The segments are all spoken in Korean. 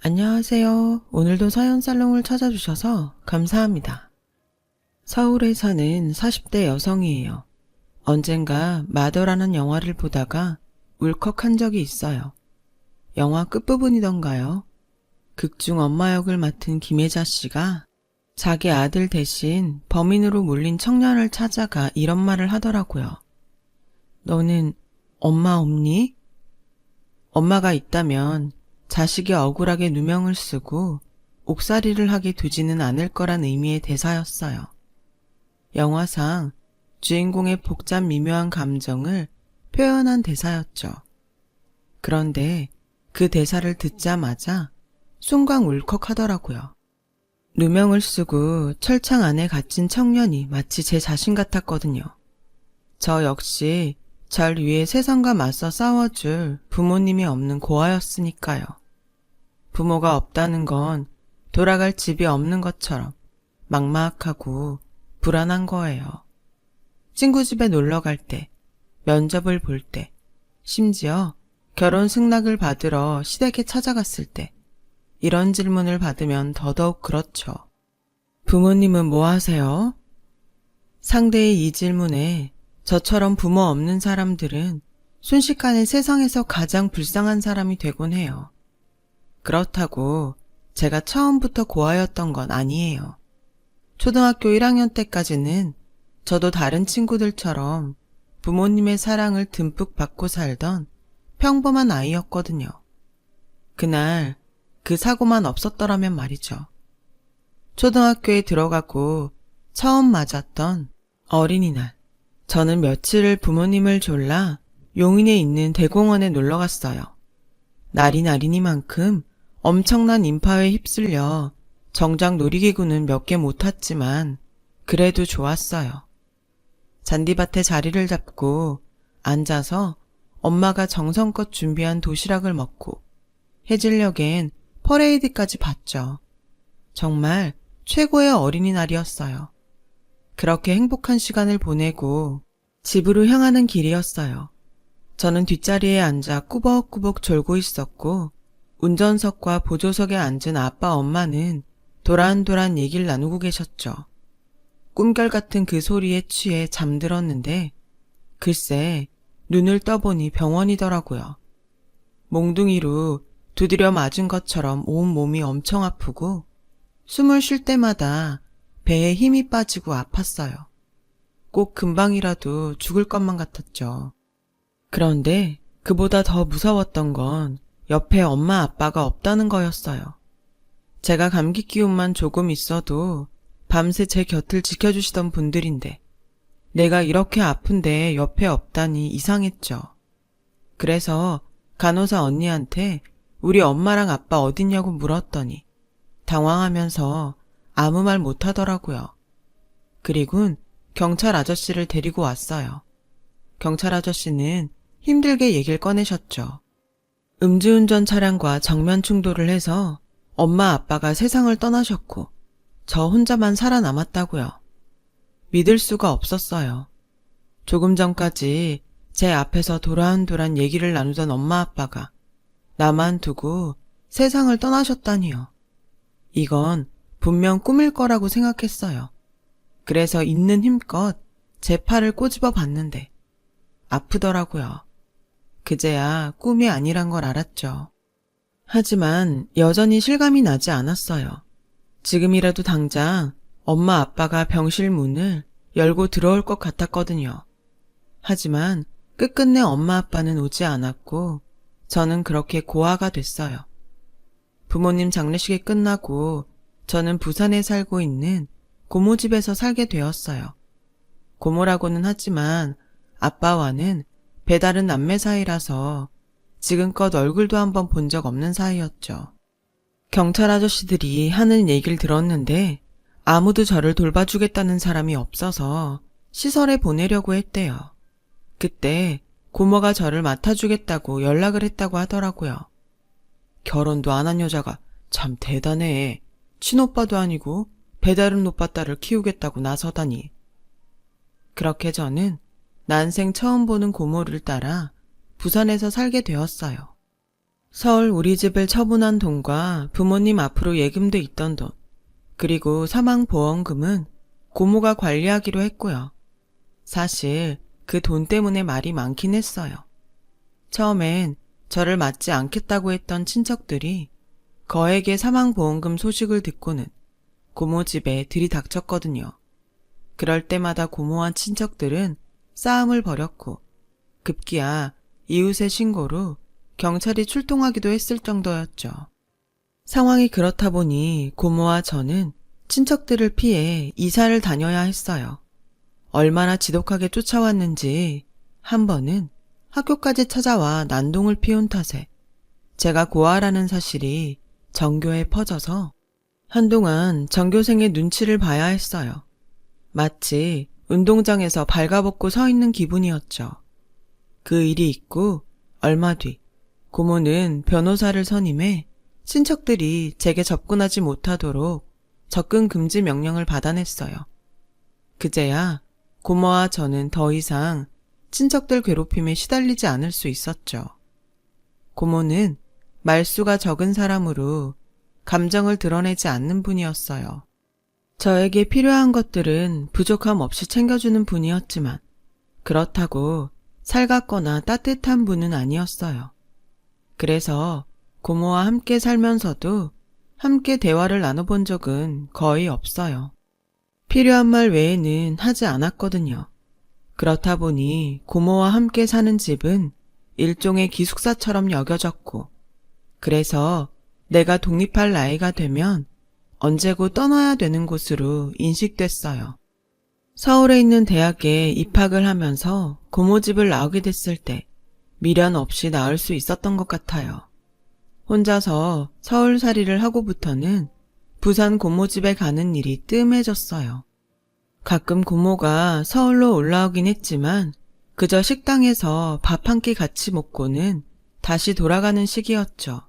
안녕하세요. 오늘도 사연살롱을 찾아주셔서 감사합니다. 서울에 사는 40대 여성이에요. 언젠가 마더라는 영화를 보다가 울컥한 적이 있어요. 영화 끝부분이던가요. 극중 엄마 역을 맡은 김혜자 씨가 자기 아들 대신 범인으로 몰린 청년을 찾아가 이런 말을 하더라고요. 너는 엄마 없니? 엄마가 있다면 자식이 억울하게 누명을 쓰고 옥살이를 하게 두지는 않을 거란 의미의 대사였어요. 영화상 주인공의 복잡 미묘한 감정을 표현한 대사였죠. 그런데 그 대사를 듣자마자 순간 울컥하더라고요. 누명을 쓰고 철창 안에 갇힌 청년이 마치 제 자신 같았거든요. 저 역시 절 위해 세상과 맞서 싸워줄 부모님이 없는 고아였으니까요. 부모가 없다는 건 돌아갈 집이 없는 것처럼 막막하고 불안한 거예요. 친구 집에 놀러 갈 때, 면접을 볼 때, 심지어 결혼 승낙을 받으러 시댁에 찾아갔을 때 이런 질문을 받으면 더더욱 그렇죠. 부모님은 뭐 하세요? 상대의 이 질문에 저처럼 부모 없는 사람들은 순식간에 세상에서 가장 불쌍한 사람이 되곤 해요. 그렇다고 제가 처음부터 고아였던 건 아니에요. 초등학교 1학년 때까지는 저도 다른 친구들처럼 부모님의 사랑을 듬뿍 받고 살던 평범한 아이였거든요. 그날 그 사고만 없었더라면 말이죠. 초등학교에 들어가고 처음 맞았던 어린이날. 저는 며칠을 부모님을 졸라 용인에 있는 대공원에 놀러 갔어요. 날이 날이니만큼 엄청난 인파에 휩쓸려 정작 놀이기구는 몇 개 못 탔지만 그래도 좋았어요. 잔디밭에 자리를 잡고 앉아서 엄마가 정성껏 준비한 도시락을 먹고 해질녘엔 퍼레이드까지 봤죠. 정말 최고의 어린이날이었어요. 그렇게 행복한 시간을 보내고 집으로 향하는 길이었어요. 저는 뒷자리에 앉아 꾸벅꾸벅 졸고 있었고 운전석과 보조석에 앉은 아빠 엄마는 도란도란 얘기를 나누고 계셨죠. 꿈결 같은 그 소리에 취해 잠들었는데 글쎄 눈을 떠보니 병원이더라고요. 몽둥이로 두드려 맞은 것처럼 온 몸이 엄청 아프고 숨을 쉴 때마다 배에 힘이 빠지고 아팠어요. 꼭 금방이라도 죽을 것만 같았죠. 그런데 그보다 더 무서웠던 건 옆에 엄마 아빠가 없다는 거였어요. 제가 감기 기운만 조금 있어도 밤새 제 곁을 지켜주시던 분들인데 내가 이렇게 아픈데 옆에 없다니 이상했죠. 그래서 간호사 언니한테 우리 엄마랑 아빠 어딨냐고 물었더니 당황하면서 아무 말 못하더라고요. 그리곤 경찰 아저씨를 데리고 왔어요. 경찰 아저씨는 힘들게 얘기를 꺼내셨죠. 음주운전 차량과 정면 충돌을 해서 엄마 아빠가 세상을 떠나셨고 저 혼자만 살아남았다고요. 믿을 수가 없었어요. 조금 전까지 제 앞에서 도란도란 얘기를 나누던 엄마 아빠가 나만 두고 세상을 떠나셨다니요. 이건 분명 꿈일 거라고 생각했어요. 그래서 있는 힘껏 제 팔을 꼬집어 봤는데 아프더라고요. 그제야 꿈이 아니란 걸 알았죠. 하지만 여전히 실감이 나지 않았어요. 지금이라도 당장 엄마 아빠가 병실 문을 열고 들어올 것 같았거든요. 하지만 끝끝내 엄마 아빠는 오지 않았고 저는 그렇게 고아가 됐어요. 부모님 장례식이 끝나고 저는 부산에 살고 있는 고모 집에서 살게 되었어요. 고모라고는 하지만 아빠와는 배다른 남매 사이라서 지금껏 얼굴도 한번 본 적 없는 사이였죠. 경찰 아저씨들이 하는 얘기를 들었는데 아무도 저를 돌봐주겠다는 사람이 없어서 시설에 보내려고 했대요. 그때 고모가 저를 맡아주겠다고 연락을 했다고 하더라고요. 결혼도 안 한 여자가 참 대단해. 친오빠도 아니고 배다른 오빠 딸을 키우겠다고 나서다니. 그렇게 저는 난생 처음 보는 고모를 따라 부산에서 살게 되었어요. 서울 우리 집을 처분한 돈과 부모님 앞으로 예금돼 있던 돈, 그리고 사망보험금은 고모가 관리하기로 했고요. 사실 그 돈 때문에 말이 많긴 했어요. 처음엔 저를 맞지 않겠다고 했던 친척들이 거액의 사망보험금 소식을 듣고는 고모 집에 들이닥쳤거든요. 그럴 때마다 고모와 친척들은 싸움을 벌였고 급기야 이웃의 신고로 경찰이 출동하기도 했을 정도였죠. 상황이 그렇다 보니 고모와 저는 친척들을 피해 이사를 다녀야 했어요. 얼마나 지독하게 쫓아왔는지 한 번은 학교까지 찾아와 난동을 피운 탓에 제가 고아라는 사실이 전교에 퍼져서 한동안 전교생의 눈치를 봐야 했어요. 마치 운동장에서 발가벗고 서 있는 기분이었죠. 그 일이 있고 얼마 뒤 고모는 변호사를 선임해 친척들이 제게 접근하지 못하도록 접근 금지 명령을 받아냈어요. 그제야 고모와 저는 더 이상 친척들 괴롭힘에 시달리지 않을 수 있었죠. 고모는 말수가 적은 사람으로 감정을 드러내지 않는 분이었어요. 저에게 필요한 것들은 부족함 없이 챙겨주는 분이었지만 그렇다고 살갑거나 따뜻한 분은 아니었어요. 그래서 고모와 함께 살면서도 함께 대화를 나눠본 적은 거의 없어요. 필요한 말 외에는 하지 않았거든요. 그렇다 보니 고모와 함께 사는 집은 일종의 기숙사처럼 여겨졌고, 그래서 내가 독립할 나이가 되면 언제고 떠나야 되는 곳으로 인식됐어요. 서울에 있는 대학에 입학을 하면서 고모 집을 나오게 됐을 때 미련 없이 나을 수 있었던 것 같아요. 혼자서 서울살이를 하고부터는 부산 고모 집에 가는 일이 뜸해졌어요. 가끔 고모가 서울로 올라오긴 했지만 그저 식당에서 밥 한 끼 같이 먹고는 다시 돌아가는 시기였죠.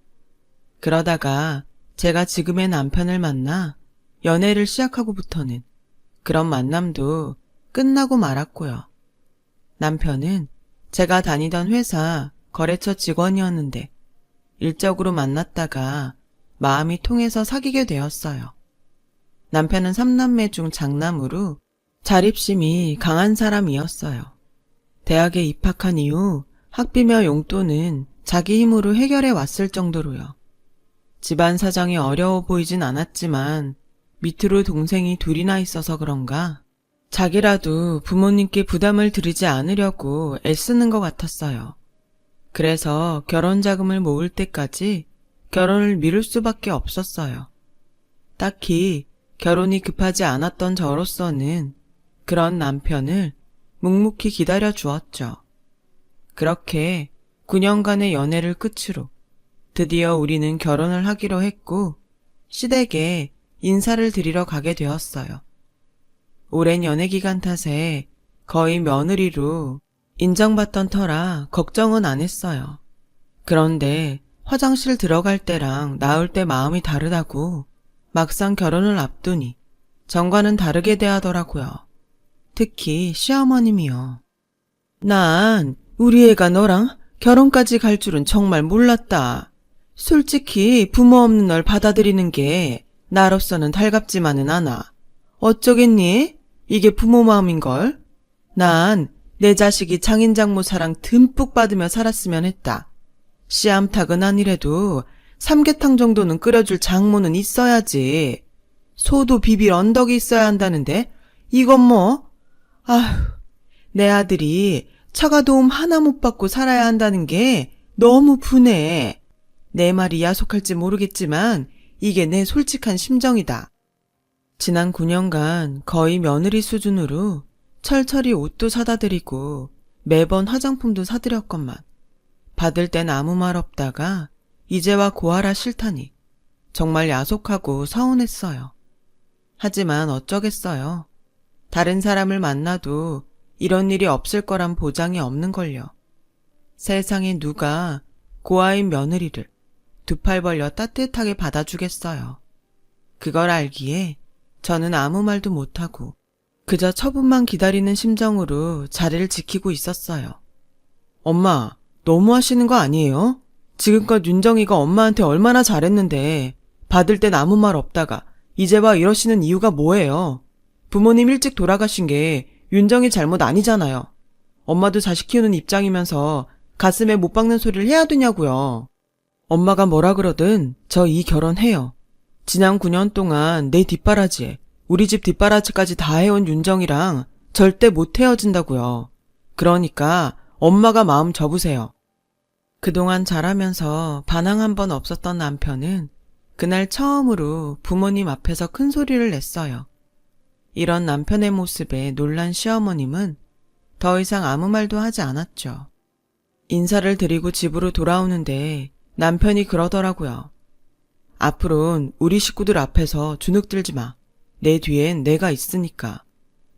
그러다가 제가 지금의 남편을 만나 연애를 시작하고부터는 그런 만남도 끝나고 말았고요. 남편은 제가 다니던 회사 거래처 직원이었는데 일적으로 만났다가 마음이 통해서 사귀게 되었어요. 남편은 3남매 중 장남으로 자립심이 강한 사람이었어요. 대학에 입학한 이후 학비며 용돈은 자기 힘으로 해결해 왔을 정도로요. 집안 사정이 어려워 보이진 않았지만 밑으로 동생이 둘이나 있어서 그런가 자기라도 부모님께 부담을 드리지 않으려고 애쓰는 것 같았어요. 그래서 결혼 자금을 모을 때까지 결혼을 미룰 수밖에 없었어요. 딱히 결혼이 급하지 않았던 저로서는 그런 남편을 묵묵히 기다려 주었죠. 그렇게 9년간의 연애를 끝으로 드디어 우리는 결혼을 하기로 했고 시댁에 인사를 드리러 가게 되었어요. 오랜 연애 기간 탓에 거의 며느리로 인정받던 터라 걱정은 안 했어요. 그런데 화장실 들어갈 때랑 나올 때 마음이 다르다고 막상 결혼을 앞두니 전과는 다르게 대하더라고요. 특히 시어머님이요. 난 우리 애가 너랑 결혼까지 갈 줄은 정말 몰랐다. 솔직히 부모 없는 널 받아들이는 게 나로서는 달갑지만은 않아. 어쩌겠니? 이게 부모 마음인걸. 난 내 자식이 장인장모 사랑 듬뿍 받으며 살았으면 했다. 씨암탉은 아니래도 삼계탕 정도는 끓여줄 장모는 있어야지. 소도 비빌 언덕이 있어야 한다는데 이건 뭐? 아휴, 내 아들이 처가 도움 하나 못 받고 살아야 한다는 게 너무 분해. 내 말이 야속할지 모르겠지만 이게 내 솔직한 심정이다. 지난 9년간 거의 며느리 수준으로 철철이 옷도 사다 드리고 매번 화장품도 사드렸건만 받을 땐 아무 말 없다가 이제와 고하라 싫다니 정말 야속하고 서운했어요. 하지만 어쩌겠어요. 다른 사람을 만나도 이런 일이 없을 거란 보장이 없는걸요. 세상에 누가 고아인 며느리를 두 팔 벌려 따뜻하게 받아주겠어요. 그걸 알기에 저는 아무 말도 못하고 그저 처분만 기다리는 심정으로 자리를 지키고 있었어요. 엄마, 너무 하시는 거 아니에요? 지금껏 윤정이가 엄마한테 얼마나 잘했는데 받을 땐 아무 말 없다가 이제 와 이러시는 이유가 뭐예요? 부모님 일찍 돌아가신 게 윤정이 잘못 아니잖아요. 엄마도 자식 키우는 입장이면서 가슴에 못 박는 소리를 해야 되냐고요. 엄마가 뭐라 그러든 저 이 결혼해요. 지난 9년 동안 내 뒷바라지에 우리 집 뒷바라지까지 다 해온 윤정이랑 절대 못 헤어진다고요. 그러니까 엄마가 마음 접으세요. 그동안 잘하면서 반항 한 번 없었던 남편은 그날 처음으로 부모님 앞에서 큰 소리를 냈어요. 이런 남편의 모습에 놀란 시어머님은 더 이상 아무 말도 하지 않았죠. 인사를 드리고 집으로 돌아오는데 남편이 그러더라고요. 앞으론 우리 식구들 앞에서 주눅들지 마. 내 뒤엔 내가 있으니까.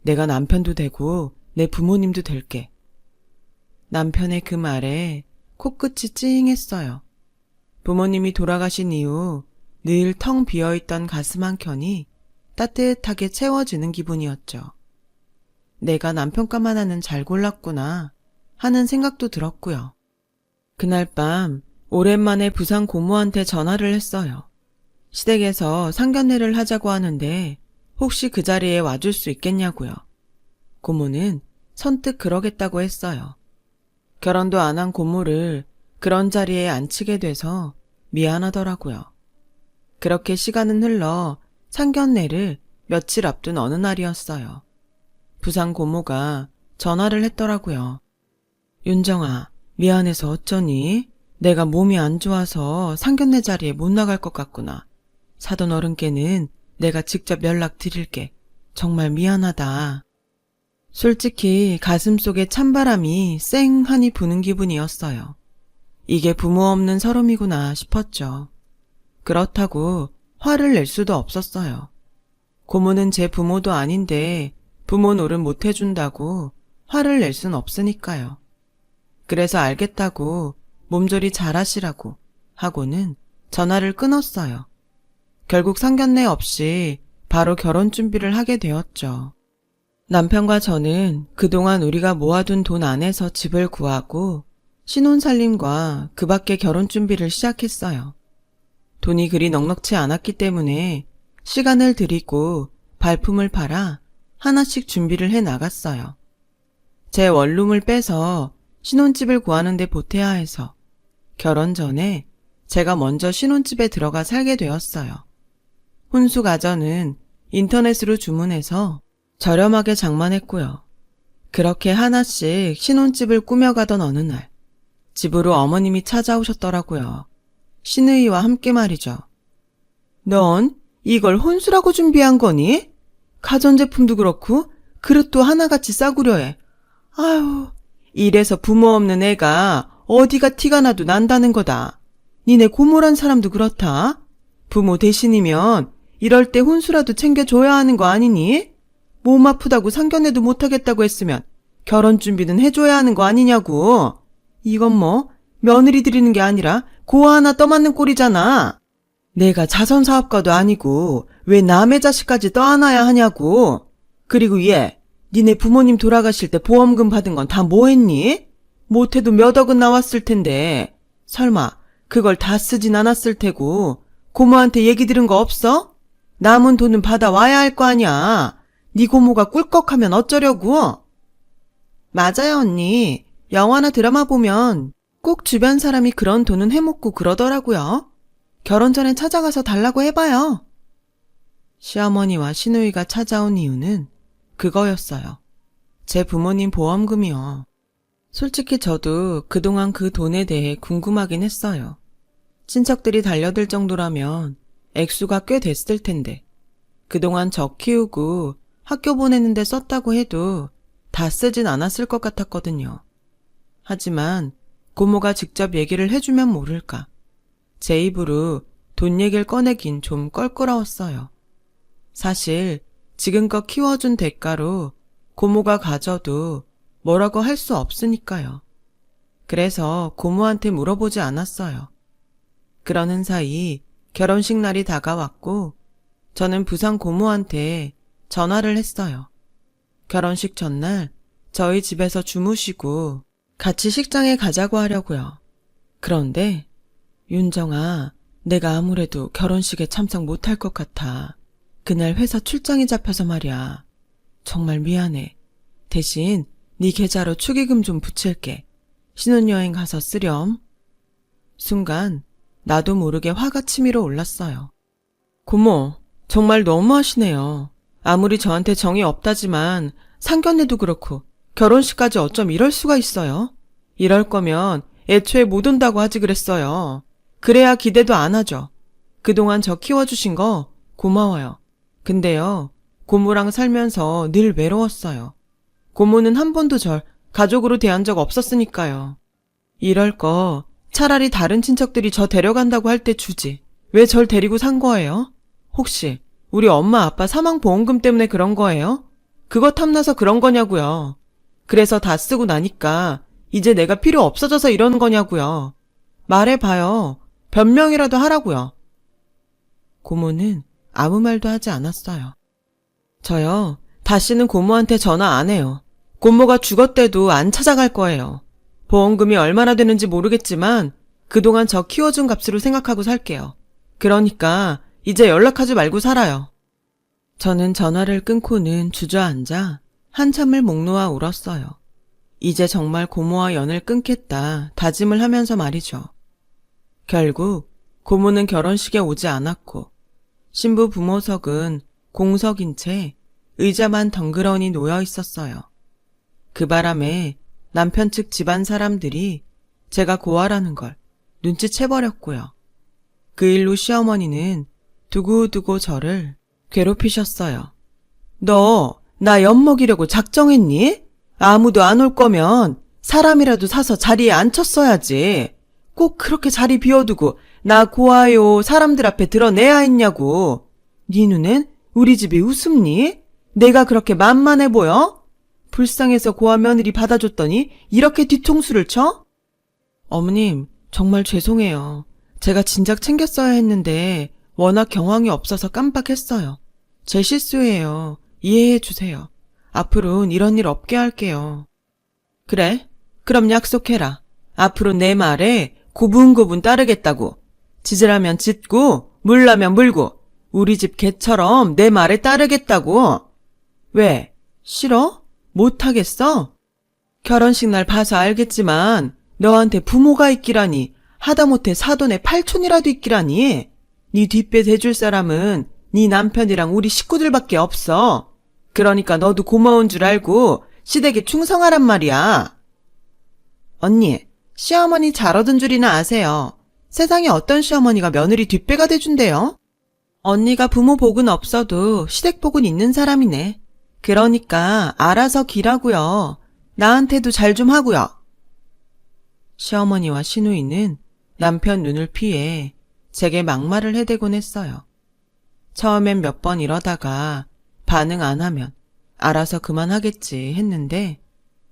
내가 남편도 되고 내 부모님도 될게. 남편의 그 말에 코끝이 찡했어요. 부모님이 돌아가신 이후 늘 텅 비어있던 가슴 한켠이 따뜻하게 채워지는 기분이었죠. 내가 남편감 하나는 잘 골랐구나 하는 생각도 들었고요. 그날 밤 오랜만에 부산 고모한테 전화를 했어요. 시댁에서 상견례를 하자고 하는데 혹시 그 자리에 와줄 수 있겠냐고요. 고모는 선뜻 그러겠다고 했어요. 결혼도 안 한 고모를 그런 자리에 앉히게 돼서 미안하더라고요. 그렇게 시간은 흘러 상견례를 며칠 앞둔 어느 날이었어요. 부산 고모가 전화를 했더라고요. 윤정아, 미안해서 어쩌니? 내가 몸이 안 좋아서 상견례 자리에 못 나갈 것 같구나. 사돈 어른께는 내가 직접 연락드릴게. 정말 미안하다. 솔직히 가슴속에 찬바람이 쌩하니 부는 기분이었어요. 이게 부모 없는 서름이구나 싶었죠. 그렇다고 화를 낼 수도 없었어요. 고모는 제 부모도 아닌데 부모 노릇 못 해준다고 화를 낼 순 없으니까요. 그래서 알겠다고 몸조리 잘하시라고 하고는 전화를 끊었어요. 결국 상견례 없이 바로 결혼 준비를 하게 되었죠. 남편과 저는 그동안 우리가 모아둔 돈 안에서 집을 구하고 신혼살림과 그 밖에 결혼 준비를 시작했어요. 돈이 그리 넉넉치 않았기 때문에 시간을 들이고 발품을 팔아 하나씩 준비를 해 나갔어요. 제 원룸을 빼서 신혼집을 구하는 데 보태야 해서 결혼 전에 제가 먼저 신혼집에 들어가 살게 되었어요. 혼수 가전은 인터넷으로 주문해서 저렴하게 장만했고요. 그렇게 하나씩 신혼집을 꾸며가던 어느 날 집으로 어머님이 찾아오셨더라고요. 시누이와 함께 말이죠. 넌 이걸 혼수라고 준비한 거니? 가전제품도 그렇고 그릇도 하나같이 싸구려 해. 아유, 이래서 부모 없는 애가 어디가 티가 나도 난다는 거다. 니네 고모란 사람도 그렇다. 부모 대신이면 이럴 때 혼수라도 챙겨줘야 하는 거 아니니? 몸 아프다고 상견례도 못하겠다고 했으면 결혼 준비는 해줘야 하는 거 아니냐고. 이건 뭐 며느리 드리는 게 아니라 고아 하나 떠맞는 꼴이잖아. 내가 자선사업가도 아니고 왜 남의 자식까지 떠안아야 하냐고. 그리고 얘, 니네 부모님 돌아가실 때 보험금 받은 건 다 뭐 했니? 못해도 몇 억은 나왔을 텐데 설마 그걸 다 쓰진 않았을 테고 고모한테 얘기 들은 거 없어? 남은 돈은 받아와야 할 거 아니야. 네 고모가 꿀꺽하면 어쩌려고? 맞아요, 언니. 영화나 드라마 보면 꼭 주변 사람이 그런 돈은 해먹고 그러더라고요. 결혼 전에 찾아가서 달라고 해봐요. 시어머니와 시누이가 찾아온 이유는 그거였어요. 제 부모님 보험금이요. 솔직히 저도 그동안 그 돈에 대해 궁금하긴 했어요. 친척들이 달려들 정도라면 액수가 꽤 됐을 텐데 그동안 저 키우고 학교 보내는데 썼다고 해도 다 쓰진 않았을 것 같았거든요. 하지만 고모가 직접 얘기를 해주면 모를까. 제 입으로 돈 얘기를 꺼내긴 좀 껄끄러웠어요. 사실 지금껏 키워준 대가로 고모가 가져도 뭐라고 할 수 없으니까요. 그래서 고모한테 물어보지 않았어요. 그러는 사이 결혼식 날이 다가왔고 저는 부산 고모한테 전화를 했어요. 결혼식 전날 저희 집에서 주무시고 같이 식장에 가자고 하려고요. 그런데 윤정아, 내가 아무래도 결혼식에 참석 못할 것 같아. 그날 회사 출장이 잡혀서 말이야. 정말 미안해. 대신 네 계좌로 축의금 좀 붙일게. 신혼여행 가서 쓰렴. 순간 나도 모르게 화가 치밀어 올랐어요. 고모, 정말 너무하시네요. 아무리 저한테 정이 없다지만 상견례도 그렇고 결혼식까지 어쩜 이럴 수가 있어요? 이럴 거면 애초에 못 온다고 하지 그랬어요. 그래야 기대도 안 하죠. 그동안 저 키워주신 거 고마워요. 근데요, 고모랑 살면서 늘 외로웠어요. 고모는 한 번도 절 가족으로 대한 적 없었으니까요. 이럴 거 차라리 다른 친척들이 저 데려간다고 할 때 주지. 왜 절 데리고 산 거예요? 혹시 우리 엄마 아빠 사망보험금 때문에 그런 거예요? 그거 탐나서 그런 거냐고요. 그래서 다 쓰고 나니까 이제 내가 필요 없어져서 이러는 거냐고요. 말해봐요. 변명이라도 하라고요. 고모는 아무 말도 하지 않았어요. 저요, 다시는 고모한테 전화 안 해요. 고모가 죽었대도 안 찾아갈 거예요. 보험금이 얼마나 되는지 모르겠지만 그동안 저 키워준 값으로 생각하고 살게요. 그러니까 이제 연락하지 말고 살아요. 저는 전화를 끊고는 주저앉아 한참을 목 놓아 울었어요. 이제 정말 고모와 연을 끊겠다 다짐을 하면서 말이죠. 결국 고모는 결혼식에 오지 않았고 신부 부모석은 공석인 채 의자만 덩그러니 놓여 있었어요. 그 바람에 남편 측 집안 사람들이 제가 고아라는 걸 눈치채버렸고요. 그 일로 시어머니는 두고두고 저를 괴롭히셨어요. 너 나 엿먹이려고 작정했니? 아무도 안 올 거면 사람이라도 사서 자리에 앉혔어야지. 꼭 그렇게 자리 비워두고 나 고아요 사람들 앞에 드러내야 했냐고. 네 눈엔 우리 집이 우습니? 내가 그렇게 만만해 보여? 불쌍해서 고아 며느리 받아줬더니 이렇게 뒤통수를 쳐? 어머님, 정말 죄송해요. 제가 진작 챙겼어야 했는데 워낙 경황이 없어서 깜빡했어요. 제 실수예요. 이해해 주세요. 앞으로는 이런 일 없게 할게요. 그래? 그럼 약속해라. 앞으로 내 말에 고분고분 따르겠다고. 짖으라면 짖고 물라면 물고 우리 집 개처럼 내 말에 따르겠다고. 왜? 싫어? 못하겠어? 결혼식 날 봐서 알겠지만 너한테 부모가 있기라니, 하다못해 사돈의 팔촌이라도 있기라니. 네 뒷배 대줄 사람은 네 남편이랑 우리 식구들밖에 없어. 그러니까 너도 고마운 줄 알고 시댁에 충성하란 말이야. 언니, 시어머니 잘 얻은 줄이나 아세요. 세상에 어떤 시어머니가 며느리 뒷배가 돼준대요? 언니가 부모 복은 없어도 시댁 복은 있는 사람이네. 그러니까 알아서 기라고요. 나한테도 잘 좀 하고요. 시어머니와 시누이는 남편 눈을 피해 제게 막말을 해대곤 했어요. 처음엔 몇 번 이러다가 반응 안 하면 알아서 그만하겠지 했는데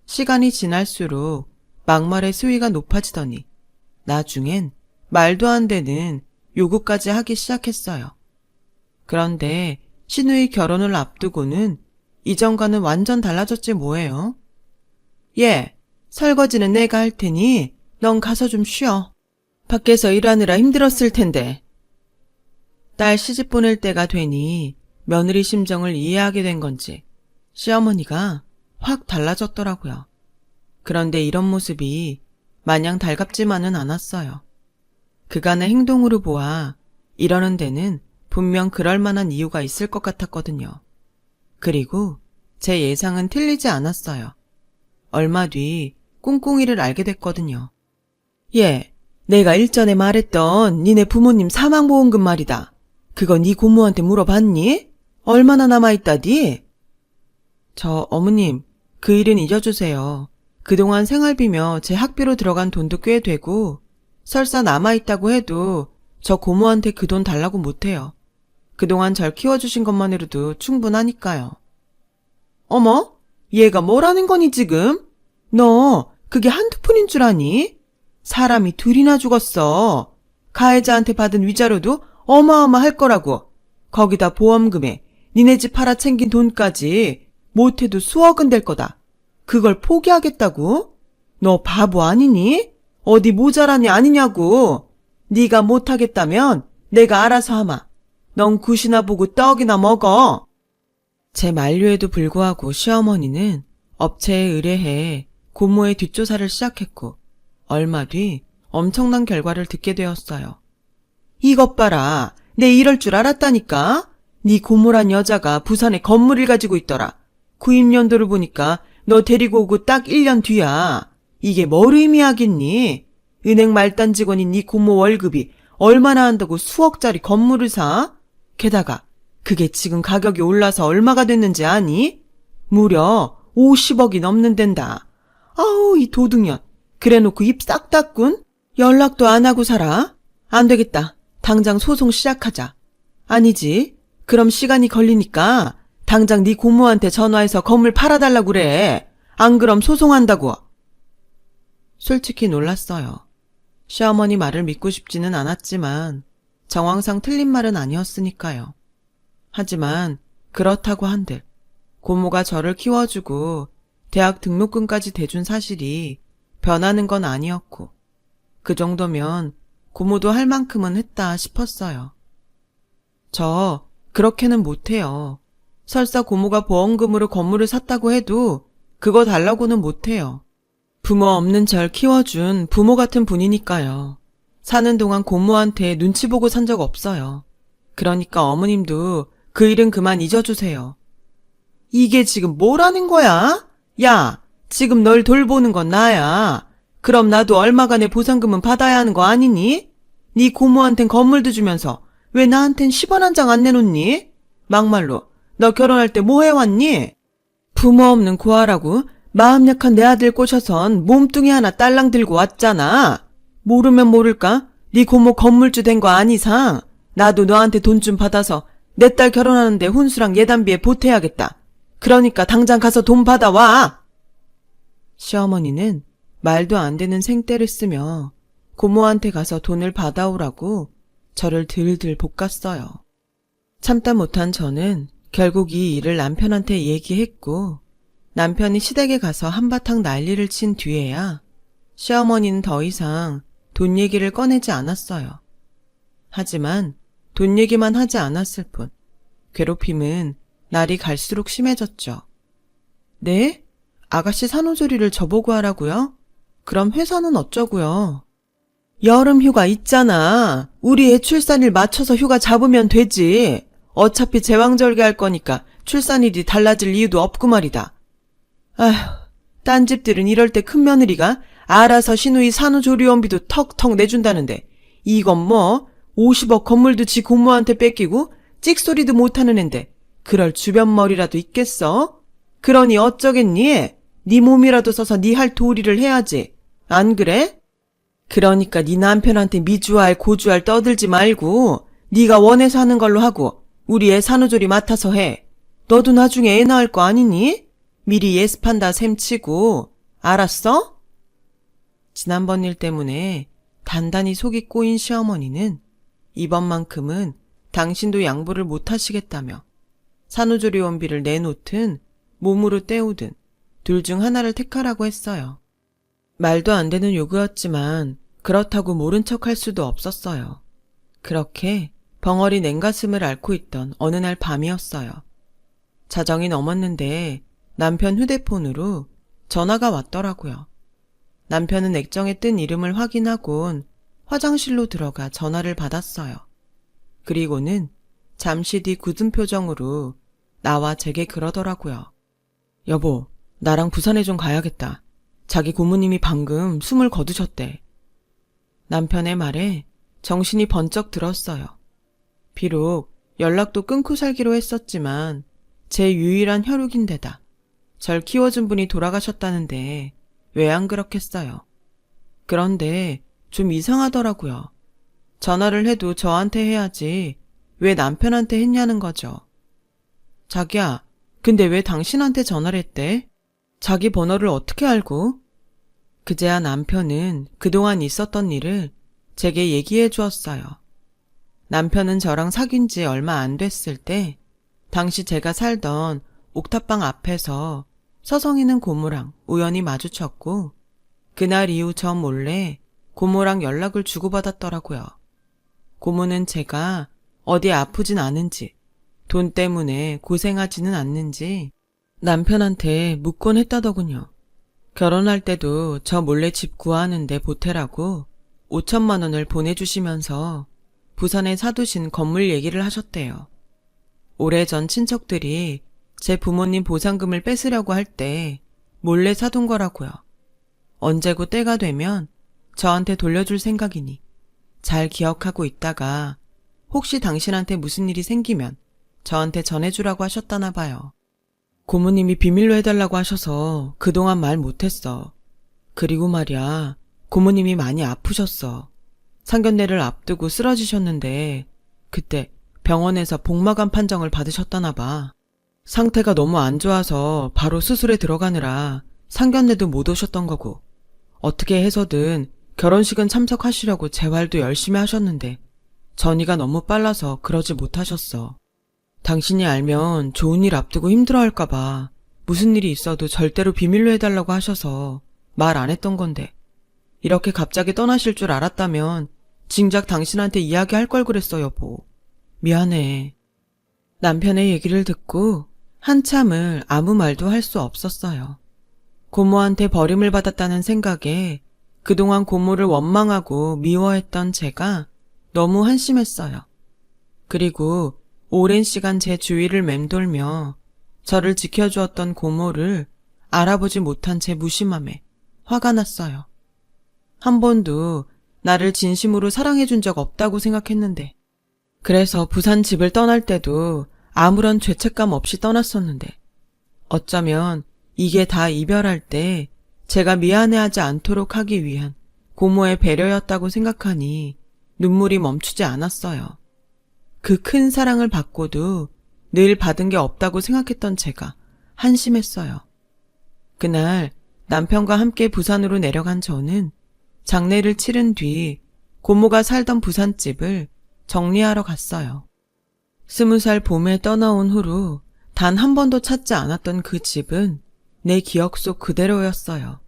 시간이 지날수록 막말의 수위가 높아지더니 나중엔 말도 안 되는 요구까지 하기 시작했어요. 그런데 시누이 결혼을 앞두고는 이전과는 완전 달라졌지 뭐예요? 예, 설거지는 내가 할 테니 넌 가서 좀 쉬어. 밖에서 일하느라 힘들었을 텐데. 딸 시집 보낼 때가 되니 며느리 심정을 이해하게 된 건지 시어머니가 확 달라졌더라고요. 그런데 이런 모습이 마냥 달갑지만은 않았어요. 그간의 행동으로 보아 이러는 데는 분명 그럴 만한 이유가 있을 것 같았거든요. 그리고 제 예상은 틀리지 않았어요. 얼마 뒤 꿍꿍이를 알게 됐거든요. 예, 내가 일전에 말했던 니네 부모님 사망보험금 말이다. 그거 네 고모한테 물어봤니? 얼마나 남아있다디? 저 어머님, 그 일은 잊어주세요. 그동안 생활비며 제 학비로 들어간 돈도 꽤 되고 설사 남아있다고 해도 저 고모한테 그 돈 달라고 못해요. 그동안 절 키워주신 것만으로도 충분하니까요. 어머? 얘가 뭐라는 거니 지금? 너 그게 한두 푼인 줄 아니? 사람이 둘이나 죽었어. 가해자한테 받은 위자료도 어마어마할 거라고. 거기다 보험금에 니네 집 팔아 챙긴 돈까지 못해도 수억은 될 거다. 그걸 포기하겠다고? 너 바보 아니니? 어디 모자라니 아니냐고. 네가 못하겠다면 내가 알아서 하마. 넌 굿이나 보고 떡이나 먹어. 제 만류에도 불구하고 시어머니는 업체에 의뢰해 고모의 뒷조사를 시작했고 얼마 뒤 엄청난 결과를 듣게 되었어요. 이것 봐라. 내 이럴 줄 알았다니까. 네 고모란 여자가 부산에 건물을 가지고 있더라. 구입 연도를 보니까 너 데리고 오고 딱 1년 뒤야. 이게 뭘 의미하겠니? 은행 말단 직원인 네 고모 월급이 얼마나 한다고 수억짜리 건물을 사? 게다가 그게 지금 가격이 올라서 얼마가 됐는지 아니? 무려 50억이 넘는댄다. 아우 이 도둑년. 그래놓고 입 싹 닫군? 연락도 안 하고 살아? 안 되겠다. 당장 소송 시작하자. 아니지. 그럼 시간이 걸리니까 당장 네 고모한테 전화해서 건물 팔아달라고 그래. 안 그럼 소송한다고. 솔직히 놀랐어요. 시어머니 말을 믿고 싶지는 않았지만 정황상 틀린 말은 아니었으니까요. 하지만 그렇다고 한들 고모가 저를 키워주고 대학 등록금까지 대준 사실이 변하는 건 아니었고 그 정도면 고모도 할 만큼은 했다 싶었어요. 저 그렇게는 못해요. 설사 고모가 보험금으로 건물을 샀다고 해도 그거 달라고는 못해요. 부모 없는 절 키워준 부모 같은 분이니까요. 사는 동안 고모한테 눈치 보고 산 적 없어요. 그러니까 어머님도 그 일은 그만 잊어주세요. 이게 지금 뭐라는 거야? 야, 지금 널 돌보는 건 나야. 그럼 나도 얼마간의 보상금은 받아야 하는 거 아니니? 네 고모한텐 건물도 주면서 왜 나한텐 10원 한 장 안 내놓니? 막말로 너 결혼할 때 뭐 해왔니? 부모 없는 고아라고 마음 약한 내 아들 꼬셔선 몸뚱이 하나 딸랑 들고 왔잖아. 모르면 모를까? 네 고모 건물주 된 거 아니상 나도 너한테 돈 좀 받아서 내 딸 결혼하는데 혼수랑 예단비에 보태야겠다. 그러니까 당장 가서 돈 받아와. 시어머니는 말도 안 되는 생떼를 쓰며 고모한테 가서 돈을 받아오라고 저를 들들 볶았어요. 참다 못한 저는 결국 이 일을 남편한테 얘기했고 남편이 시댁에 가서 한바탕 난리를 친 뒤에야 시어머니는 더 이상 돈 얘기를 꺼내지 않았어요. 하지만 돈 얘기만 하지 않았을 뿐 괴롭힘은 날이 갈수록 심해졌죠. 네? 아가씨 산후조리를 저보고 하라고요? 그럼 회사는 어쩌고요? 여름 휴가 있잖아. 우리 애 출산일 맞춰서 휴가 잡으면 되지. 어차피 제왕절개 할 거니까 출산일이 달라질 이유도 없고 말이다. 아휴, 딴 집들은 이럴 때 큰며느리가 알아서 시누이 산후조리원비도 턱턱 내준다는데 이건 뭐 50억 건물도 지 고모한테 뺏기고 찍소리도 못하는 앤데 그럴 주변머리라도 있겠어? 그러니 어쩌겠니? 네 몸이라도 써서 네 할 도리를 해야지. 안 그래? 그러니까 네 남편한테 미주알 고주알 떠들지 말고 네가 원해서 하는 걸로 하고 우리 애 산후조리 맡아서 해. 너도 나중에 애 낳을 거 아니니? 미리 예습한다 셈치고. 알았어? 지난번 일 때문에 단단히 속이 꼬인 시어머니는 이번만큼은 당신도 양보를 못하시겠다며 산후조리원비를 내놓든 몸으로 때우든 둘 중 하나를 택하라고 했어요. 말도 안 되는 요구였지만 그렇다고 모른 척할 수도 없었어요. 그렇게 벙어리 냉가슴을 앓고 있던 어느 날 밤이었어요. 자정이 넘었는데 남편 휴대폰으로 전화가 왔더라고요. 남편은 액정에 뜬 이름을 확인하곤 화장실로 들어가 전화를 받았어요. 그리고는 잠시 뒤 굳은 표정으로 나와 제게 그러더라고요. 여보, 나랑 부산에 좀 가야겠다. 자기 고모님이 방금 숨을 거두셨대. 남편의 말에 정신이 번쩍 들었어요. 비록 연락도 끊고 살기로 했었지만 제 유일한 혈육인데다 절 키워준 분이 돌아가셨다는데 왜 안 그렇겠어요. 그런데 좀 이상하더라고요. 전화를 해도 저한테 해야지 왜 남편한테 했냐는 거죠. 자기야, 근데 왜 당신한테 전화를 했대? 자기 번호를 어떻게 알고? 그제야 남편은 그동안 있었던 일을 제게 얘기해 주었어요. 남편은 저랑 사귄 지 얼마 안 됐을 때 당시 제가 살던 옥탑방 앞에서 서성이는 고모랑 우연히 마주쳤고 그날 이후 저 몰래 고모랑 연락을 주고받았더라고요. 고모는 제가 어디 아프진 않은지, 돈 때문에 고생하지는 않는지 남편한테 묻곤 했다더군요. 결혼할 때도 저 몰래 집 구하는데 보태라고 5천만 원을 보내주시면서 부산에 사두신 건물 얘기를 하셨대요. 오래전 친척들이 제 부모님 보상금을 뺏으려고 할 때 몰래 사둔 거라고요. 언제고 때가 되면 저한테 돌려줄 생각이니 잘 기억하고 있다가 혹시 당신한테 무슨 일이 생기면 저한테 전해주라고 하셨다나 봐요. 고모님이 비밀로 해달라고 하셔서 그동안 말 못했어. 그리고 말이야, 고모님이 많이 아프셨어. 상견례를 앞두고 쓰러지셨는데 그때 병원에서 복막암 판정을 받으셨다나 봐. 상태가 너무 안 좋아서 바로 수술에 들어가느라 상견례도 못 오셨던 거고, 어떻게 해서든 결혼식은 참석하시려고 재활도 열심히 하셨는데 전이가 너무 빨라서 그러지 못하셨어. 당신이 알면 좋은 일 앞두고 힘들어할까봐 무슨 일이 있어도 절대로 비밀로 해달라고 하셔서 말 안 했던 건데, 이렇게 갑자기 떠나실 줄 알았다면 진작 당신한테 이야기할 걸 그랬어, 여보. 미안해. 남편의 얘기를 듣고 한참을 아무 말도 할 수 없었어요. 고모한테 버림을 받았다는 생각에 그동안 고모를 원망하고 미워했던 제가 너무 한심했어요. 그리고 오랜 시간 제 주위를 맴돌며 저를 지켜주었던 고모를 알아보지 못한 제 무심함에 화가 났어요. 한 번도 나를 진심으로 사랑해준 적 없다고 생각했는데, 그래서 부산 집을 떠날 때도 아무런 죄책감 없이 떠났었는데, 어쩌면 이게 다 이별할 때 제가 미안해하지 않도록 하기 위한 고모의 배려였다고 생각하니 눈물이 멈추지 않았어요. 그 큰 사랑을 받고도 늘 받은 게 없다고 생각했던 제가 한심했어요. 그날 남편과 함께 부산으로 내려간 저는 장례를 치른 뒤 고모가 살던 부산집을 정리하러 갔어요. 20살 봄에 떠나온 후로 단 한 번도 찾지 않았던 그 집은 내 기억 속 그대로였어요.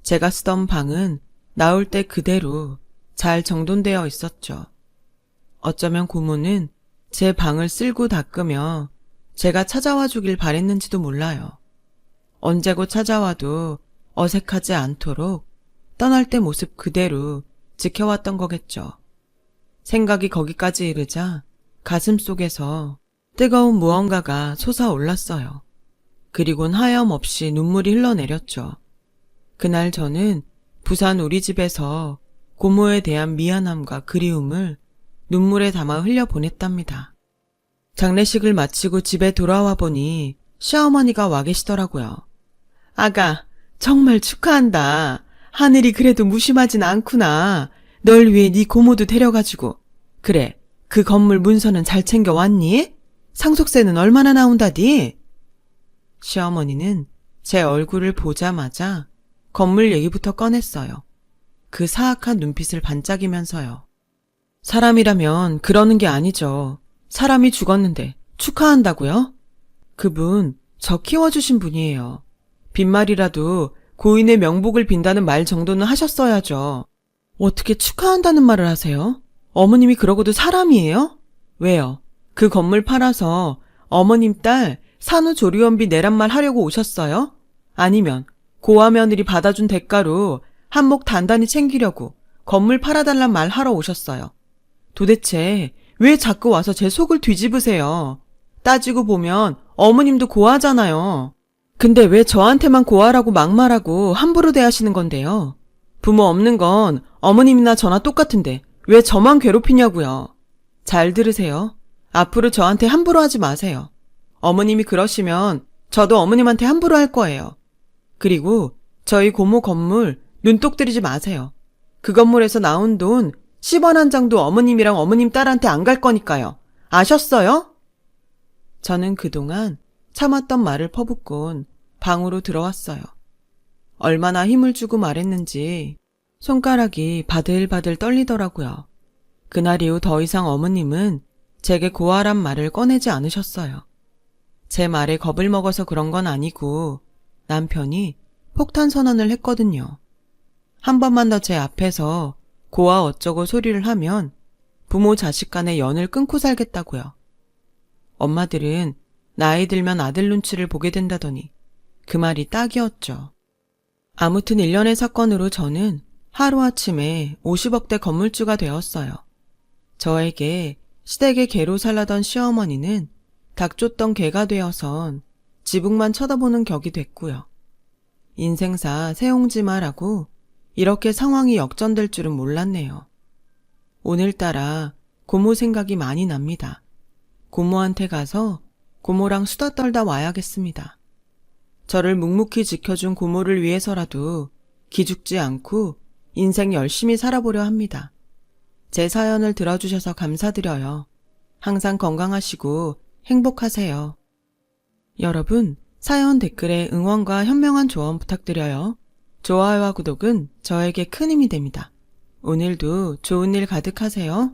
제가 쓰던 방은 나올 때 그대로 잘 정돈되어 있었죠. 어쩌면 고모는 제 방을 쓸고 닦으며 제가 찾아와 주길 바랬는지도 몰라요. 언제고 찾아와도 어색하지 않도록 떠날 때 모습 그대로 지켜왔던 거겠죠. 생각이 거기까지 이르자 가슴 속에서 뜨거운 무언가가 솟아올랐어요. 그리곤 하염없이 눈물이 흘러내렸죠. 그날 저는 부산 우리 집에서 고모에 대한 미안함과 그리움을 눈물에 담아 흘려보냈답니다. 장례식을 마치고 집에 돌아와 보니 시어머니가 와 계시더라고요. 아가, 정말 축하한다. 하늘이 그래도 무심하진 않구나. 널 위해 네 고모도 데려가지고. 그래, 그 건물 문서는 잘 챙겨왔니? 상속세는 얼마나 나온다디? 시어머니는 제 얼굴을 보자마자 건물 얘기부터 꺼냈어요. 그 사악한 눈빛을 반짝이면서요. 사람이라면 그러는 게 아니죠. 사람이 죽었는데 축하한다고요? 그분 저 키워주신 분이에요. 빈말이라도 고인의 명복을 빈다는 말 정도는 하셨어야죠. 어떻게 축하한다는 말을 하세요? 어머님이 그러고도 사람이에요? 왜요? 그 건물 팔아서 어머님 딸 산후조리원비 내란 말 하려고 오셨어요? 아니면 고아 며느리 받아준 대가로 한몫 단단히 챙기려고 건물 팔아달란 말 하러 오셨어요? 도대체 왜 자꾸 와서 제 속을 뒤집으세요? 따지고 보면 어머님도 고아잖아요. 근데 왜 저한테만 고아라고 막말하고 함부로 대하시는 건데요? 부모 없는 건 어머님이나 저나 똑같은데 왜 저만 괴롭히냐고요. 잘 들으세요. 앞으로 저한테 함부로 하지 마세요. 어머님이 그러시면 저도 어머님한테 함부로 할 거예요. 그리고 저희 고모 건물 눈독 들이지 마세요. 그 건물에서 나온 돈 10원 한 장도 어머님이랑 어머님 딸한테 안 갈 거니까요. 아셨어요? 저는 그동안 참았던 말을 퍼붓곤 방으로 들어왔어요. 얼마나 힘을 주고 말했는지 손가락이 바들바들 떨리더라고요. 그날 이후 더 이상 어머님은 제게 고아란 말을 꺼내지 않으셨어요. 제 말에 겁을 먹어서 그런 건 아니고 남편이 폭탄 선언을 했거든요. 한 번만 더 제 앞에서 고아 어쩌고 소리를 하면 부모 자식 간의 연을 끊고 살겠다고요. 엄마들은 나이 들면 아들 눈치를 보게 된다더니 그 말이 딱이었죠. 아무튼 일련의 사건으로 저는 하루아침에 50억대 건물주가 되었어요. 저에게 시댁의 개로 살라던 시어머니는 닭 쫓던 개가 되어선 지붕만 쳐다보는 격이 됐고요. 인생사 새옹지마라고 이렇게 상황이 역전될 줄은 몰랐네요. 오늘따라 고모 생각이 많이 납니다. 고모한테 가서 고모랑 수다 떨다 와야겠습니다. 저를 묵묵히 지켜준 고모를 위해서라도 기죽지 않고 인생 열심히 살아보려 합니다. 제 사연을 들어주셔서 감사드려요. 항상 건강하시고 행복하세요. 여러분, 사연 댓글에 응원과 현명한 조언 부탁드려요. 좋아요와 구독은 저에게 큰 힘이 됩니다. 오늘도 좋은 일 가득하세요.